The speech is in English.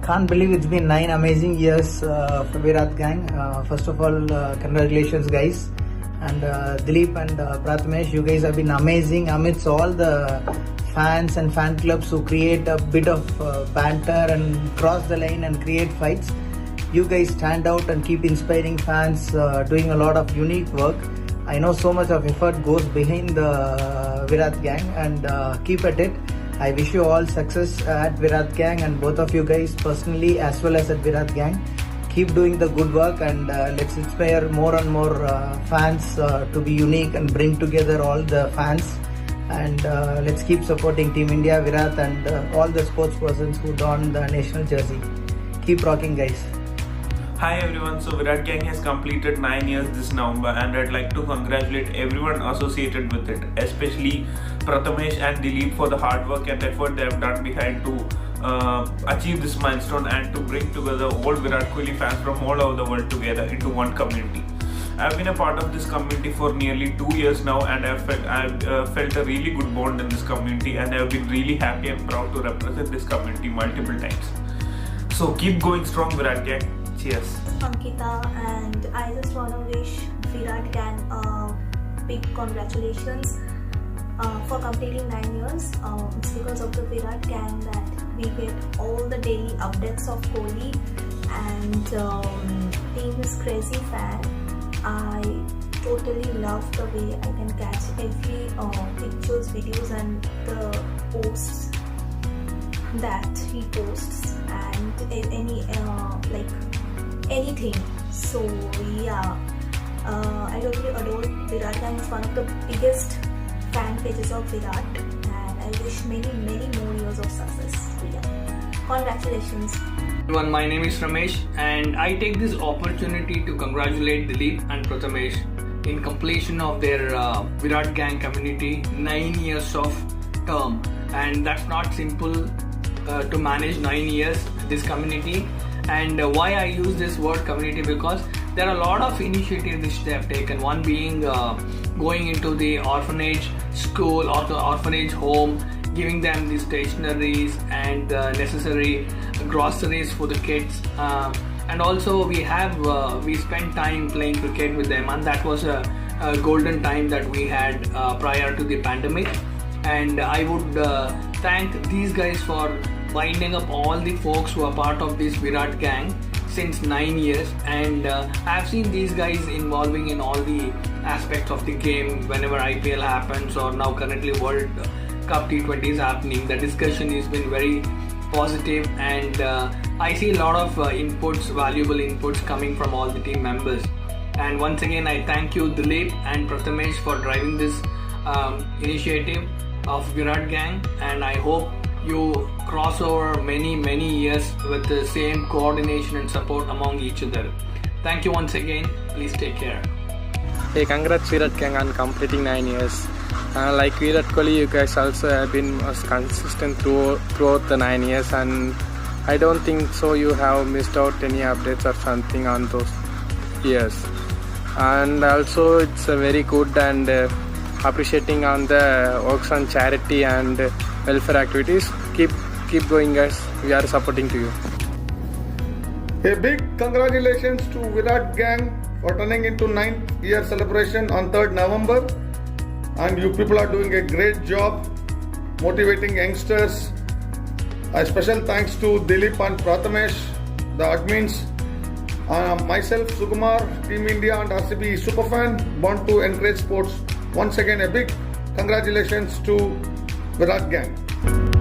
Can't believe it's been 9 amazing years for Virat Gang. First of all, congratulations, guys. And Dilip and Prathamesh, you guys have been amazing amidst all the fans and fan clubs who create a bit of banter and cross the line and create fights. You guys stand out and keep inspiring fans, doing a lot of unique work. I know so much of effort goes behind the Virat Gang, and keep at it. I wish you all success at Virat Gang, and both of you guys personally as well as at Virat Gang. Keep doing the good work, and let's inspire more and more fans to be unique and bring together all the fans. And let's keep supporting Team India, Virat, and all the sports persons who don the national jersey. Keep rocking, guys. Hi everyone, so Virat Gang has completed 9 years this November, and I'd like to congratulate everyone associated with it, especially Prathamesh and Dilip for the hard work and effort they have done behind to achieve this milestone and to bring together all Virat Kohli fans from all over the world together into one community. I've been a part of this community for nearly 2 years now, and I've felt a really good bond in this community, and I've been really happy and proud to represent this community multiple times. So keep going strong, Virat Gang. Cheers. Ankita, and I just want to wish Virat Gang big congratulations for completing 9 years. It's because of the Virat Gang that we get all the daily updates of Kohli, and being this crazy fan, I totally love the way I can catch every pictures, videos and the posts that he posts, and any anything. So yeah, I totally adore Virat Gang. Is one of the biggest fan pages of Virat, and I wish many more years of success. So yeah, congratulations. Everyone, my name is Ramesh, and I take this opportunity to congratulate Dilip and Prathamesh in completion of their Virat Gang community 9 years of term, and that's not simple to manage 9 years this community. And why I use this word community, because there are a lot of initiatives which they have taken. One being going into the orphanage school or the orphanage home, giving them the stationeries and necessary groceries for the kids. And also we spent time playing cricket with them, and that was a golden time that we had prior to the pandemic. And I would thank these guys for binding up all the folks who are part of this Virat Gang since 9 years, and I've seen these guys involving in all the aspects of the game. Whenever IPL happens, or now currently World Cup T20 is happening, the discussion has been very positive, and I see a lot of valuable inputs coming from all the team members. And once again, I thank you, Dilip and Prathamesh, for driving this initiative of Virat Gang, and I hope you cross over many years with the same coordination and support among each other. Thank you once again. Please take care. Hey, congrats Virat Gang on completing 9 years. Like Virat Kohli, you guys also have been consistent throughout the 9 years, and I don't think so you have missed out any updates or something on those years. And also it's a very good and appreciating on the works on charity and welfare activities. Keep going, guys. We are supporting to you. A big congratulations to Virat Gang for turning into 9th year celebration on 3rd November. And you people are doing a great job motivating youngsters. A special thanks to Dilip and Prathamesh, the admins. Myself, Sukumar, Team India and RCB superfan, born to encourage sports. Once again, a big congratulations to Virat Gang.